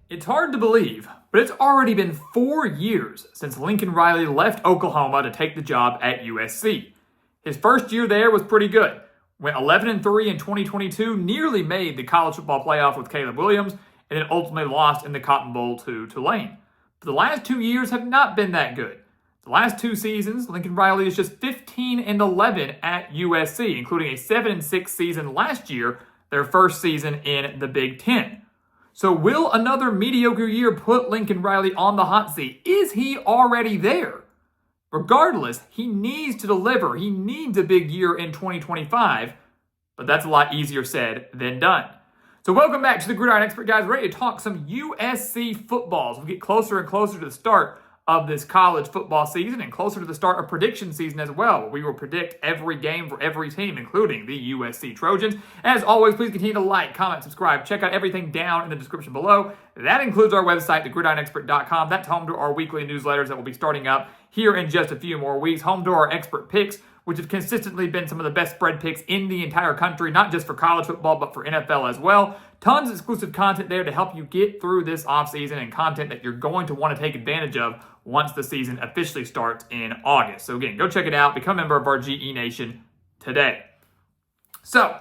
It's hard to believe, but it's already been 4 years since Lincoln Riley left Oklahoma to take the job at USC. His first year there was pretty good. Went 11-3 in 2022, nearly made the college football playoff with Caleb Williams, and then ultimately lost in the Cotton Bowl to Tulane. But the last 2 years have not been that good. The last 2 seasons, Lincoln Riley is just 15-11 at USC, including a 7-6 season last year, their first season in the Big Ten. So will another mediocre year put Lincoln Riley on the hot seat? Is he already there? Regardless, he needs to deliver. He needs a big year in 2025, but that's a lot easier said than done. So welcome back to the Gridiron Expert, guys. We're ready to talk some USC football as we get closer and closer to the start of this college football season and closer to the start of prediction season as well, where we will predict every game for every team, including the USC Trojans. As always, please continue to like, comment, subscribe. Check out everything down in the description below. That includes our website, thegridironexpert.com. That's home to our weekly newsletters that will be starting up here in just a few more weeks. Home to our expert picks, which have consistently been some of the best spread picks in the entire country, not just for college football, but for NFL as well. Tons of exclusive content there to help you get through this offseason and content that you're going to want to take advantage of once the season officially starts in August. So again, go check it out. Become a member of our GE Nation today. So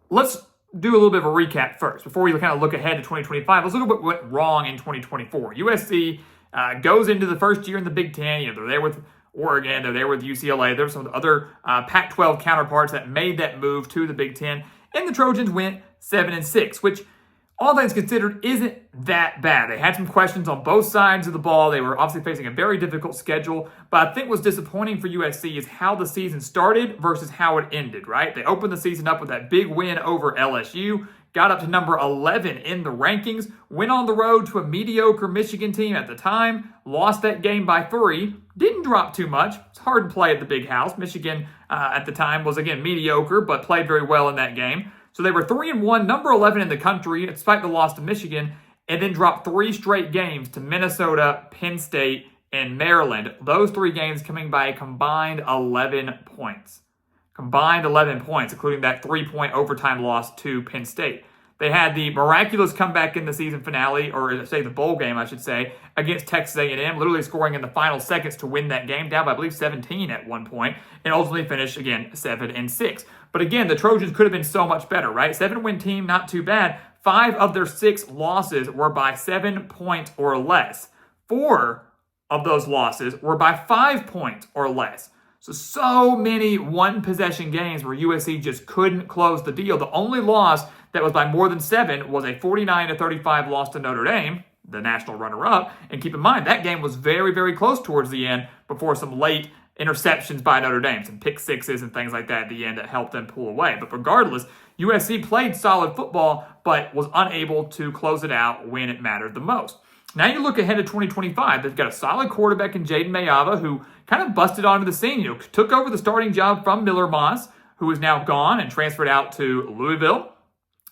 let's do a little bit of a recap first before we kind of look ahead to 2025. Let's look at what went wrong in 2024. USC goes into the first year in the Big Ten. They're there with Oregon, they're there with UCLA. There's some other Pac-12 counterparts that made that move to the Big Ten. And the Trojans went 7-6, which all things considered isn't that bad. They had some questions on both sides of the ball. They were obviously facing a very difficult schedule. But I think what's disappointing for USC is how the season started versus how it ended, right? They opened the season up with that big win over LSU, got up to number 11 in the rankings, went on the road to a mediocre Michigan team at the time, lost that game by 3, didn't drop too much. It's hard to play at the big house. Michigan at the time was, again, mediocre, but played very well in that game. So they were 3-1, number 11 in the country, despite the loss to Michigan, and then dropped 3 straight games to Minnesota, Penn State, and Maryland. Those 3 games coming by a combined 11 points. Combined 11 points, including that 3-point overtime loss to Penn State. They had the miraculous comeback in the season finale, or say the bowl game, I should say, against Texas A&M, literally scoring in the final seconds to win that game, down by, I believe, 17 at one point, and ultimately finished, again, 7-6. But again, the Trojans could have been so much better, right? 7-win team, not too bad. 5 of their 6 losses were by 7 points or less. 4 of those losses were by 5 points or less. So many one-possession games where USC just couldn't close the deal. The only loss that was by more than 7 was a 49-35 loss to Notre Dame, the national runner-up. And keep in mind, that game was very, very close towards the end before some late interceptions by Notre Dame, some pick sixes and things like that at the end that helped them pull away. But regardless, USC played solid football, but was unable to close it out when it mattered the most. Now you look ahead to 2025. They've got a solid quarterback in Jaden Mayava, who kind of busted onto the scene. Took over the starting job from Miller Moss, who is now gone and transferred out to Louisville.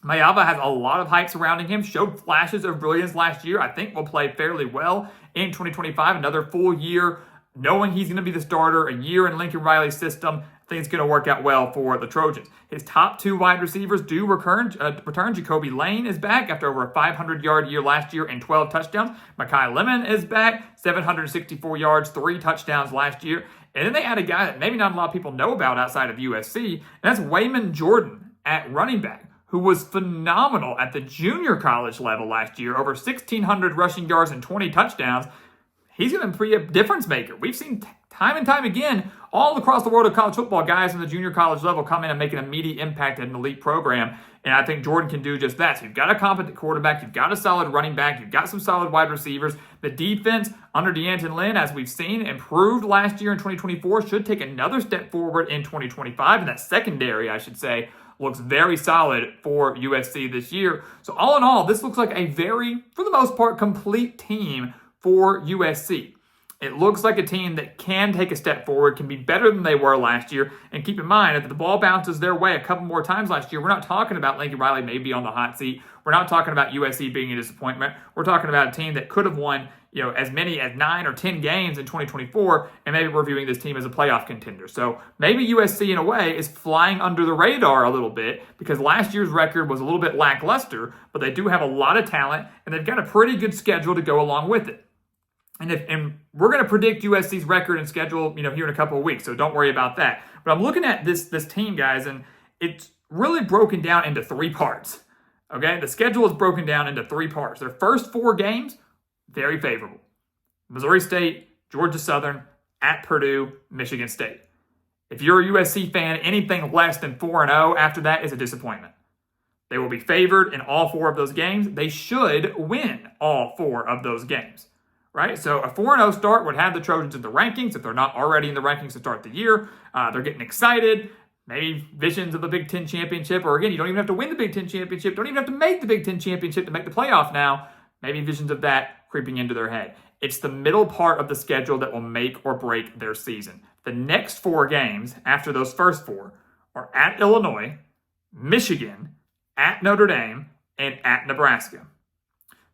Mayava has a lot of hype surrounding him, showed flashes of brilliance last year. I think will play fairly well in 2025. Another full year, knowing he's going to be the starter, a year in Lincoln Riley's system. I think it's going to work out well for the Trojans. His top 2 wide receivers do return. Jacoby Lane is back after over a 500-yard year last year and 12 touchdowns. Mekhi Lemon is back, 764 yards, 3 touchdowns last year. And then they add a guy that maybe not a lot of people know about outside of USC, and that's Wayman Jordan at running back, who was phenomenal at the junior college level last year, over 1,600 rushing yards and 20 touchdowns. He's going to be a difference maker. We've seen time and time again, all across the world of college football, guys in the junior college level come in and make an immediate impact at an elite program. And I think Jordan can do just that. So you've got a competent quarterback, you've got a solid running back, you've got some solid wide receivers. The defense under D'Anton Lynn, as we've seen, improved last year in 2024, should take another step forward in 2025. And that secondary, I should say, looks very solid for USC this year. So all in all, this looks like a very, for the most part, complete team for USC. It looks like a team that can take a step forward, can be better than they were last year. And keep in mind, if the ball bounces their way a couple more times last year, we're not talking about Lincoln Riley maybe on the hot seat. We're not talking about USC being a disappointment. We're talking about a team that could have won, as many as 9 or 10 games in 2024, and maybe we're viewing this team as a playoff contender. So maybe USC, in a way, is flying under the radar a little bit because last year's record was a little bit lackluster, but they do have a lot of talent, and they've got a pretty good schedule to go along with it. And we're going to predict USC's record and schedule, here in a couple of weeks, so don't worry about that. But I'm looking at this team, guys, and it's really broken down into 3 parts. Okay, the schedule is broken down into 3 parts. Their first 4 games, very favorable. Missouri State, Georgia Southern, at Purdue, Michigan State. If you're a USC fan, anything less than 4-0 after that is a disappointment. They will be favored in all 4 of those games. They should win all 4 of those games. Right? So a 4-0 start would have the Trojans in the rankings. If they're not already in the rankings to start the year, they're getting excited. Maybe visions of the Big Ten championship, or again, you don't even have to win the Big Ten championship. Don't even have to make the Big Ten championship to make the playoff now. Maybe visions of that creeping into their head. It's the middle part of the schedule that will make or break their season. The next 4 games after those first 4 are at Illinois, Michigan, at Notre Dame, and at Nebraska.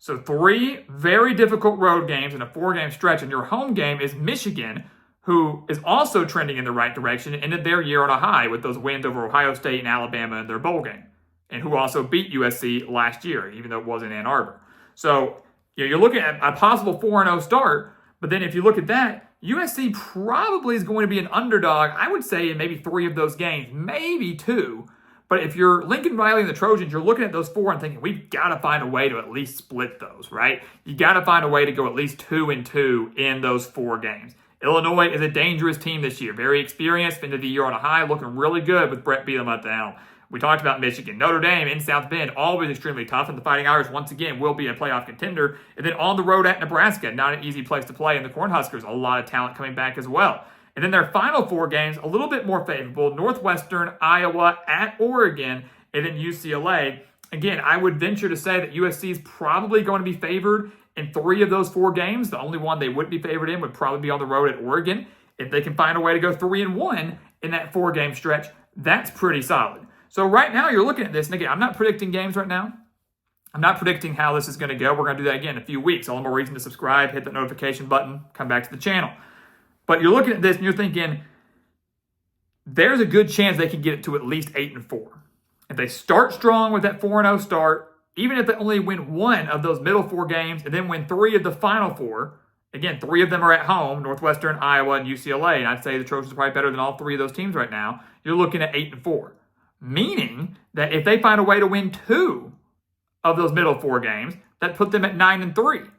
So 3 very difficult road games in a 4-game stretch, and your home game is Michigan, who is also trending in the right direction and ended their year on a high with those wins over Ohio State and Alabama in their bowl game, and who also beat USC last year, even though it was in Ann Arbor. So you're looking at a possible 4-0 start, but then if you look at that, USC probably is going to be an underdog, I would say, in maybe 3 of those games, maybe 2. But if you're Lincoln Riley and the Trojans, you're looking at those 4 and thinking, we've got to find a way to at least split those, right? You got to find a way to go at least 2-2 in those 4 games. Illinois is a dangerous team this year. Very experienced, ended the year on a high, looking really good with Brett Bielema at the helm. We talked about Michigan. Notre Dame in South Bend, always extremely tough, and the Fighting Irish, once again, will be a playoff contender. And then on the road at Nebraska, not an easy place to play, and the Cornhuskers, a lot of talent coming back as well. And then their final 4 games, a little bit more favorable. Northwestern, Iowa, at Oregon, and then UCLA. Again, I would venture to say that USC is probably going to be favored in 3 of those 4 games. The only one they wouldn't be favored in would probably be on the road at Oregon. If they can find a way to go 3-1 in that 4-game stretch, that's pretty solid. So right now you're looking at this, and again, I'm not predicting games right now. I'm not predicting how this is going to go. We're going to do that again in a few weeks. All the more reason to subscribe, hit the notification button, come back to the channel. But you're looking at this and you're thinking, there's a good chance they could get it to at least 8-4. If they start strong with that 4-0 start, even if they only win 1 of those middle 4 games and then win 3 of the final 4, again, 3 of them are at home, Northwestern, Iowa, and UCLA, and I'd say the Trojans are probably better than all 3 of those teams right now, you're looking at 8-4. Meaning that if they find a way to win 2 of those middle 4 games, that put them at 9-3,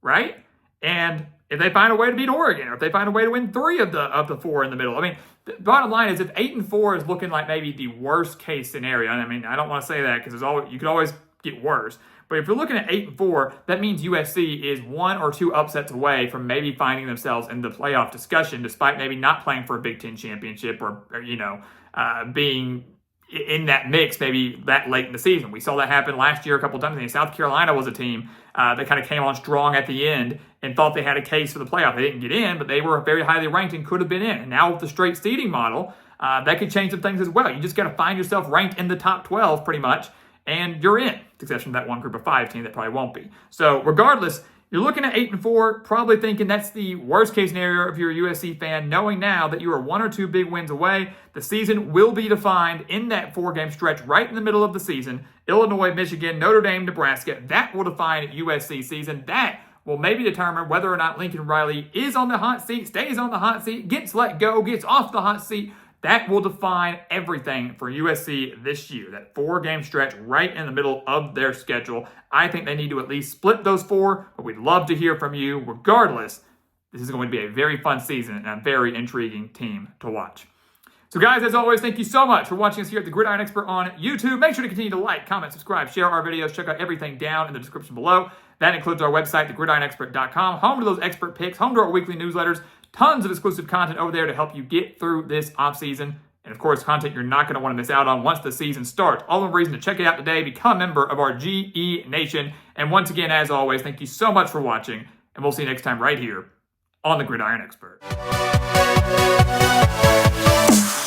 right? And if they find a way to beat Oregon, or if they find a way to win 3 of the 4 in the middle. I mean, the bottom line is if 8-4 is looking like maybe the worst case scenario, I mean, I don't want to say that because you could always get worse. But if you're looking at 8-4, that means USC is 1 or 2 upsets away from maybe finding themselves in the playoff discussion, despite maybe not playing for a Big Ten championship or being in that mix maybe that late in the season. We saw that happen last year a couple of times. I mean, South Carolina was a team that kind of came on strong at the end and thought they had a case for the playoff. They didn't get in, but they were very highly ranked and could have been in. And now with the straight seeding model, that could change some things as well. You just got to find yourself ranked in the top 12 pretty much, and you're in, with the exception of that one group of 5 team that probably won't be. So regardless, you're looking at 8-4, probably thinking that's the worst case scenario if you're a USC fan, knowing now that you are 1 or 2 big wins away. The season will be defined in that 4-game stretch right in the middle of the season. Illinois, Michigan, Notre Dame, Nebraska. That will define USC season. That will maybe determine whether or not Lincoln Riley is on the hot seat, stays on the hot seat, gets let go, gets off the hot seat. That will define everything for USC this year, that 4-game stretch right in the middle of their schedule. I think they need to at least split those 4, but we'd love to hear from you. Regardless, this is going to be a very fun season and a very intriguing team to watch. So guys, as always, thank you so much for watching us here at the Gridiron Expert on YouTube. Make sure to continue to like, comment, subscribe, share our videos. Check out everything down in the description below. That includes our website, thegridironexpert.com, home to those expert picks, home to our weekly newsletters. Tons of exclusive content over there to help you get through this offseason. And of course, content you're not going to want to miss out on once the season starts. All the reason to check it out today, become a member of our GE Nation. And once again, as always, thank you so much for watching. And we'll see you next time right here on the Gridiron Expert.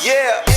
Yeah.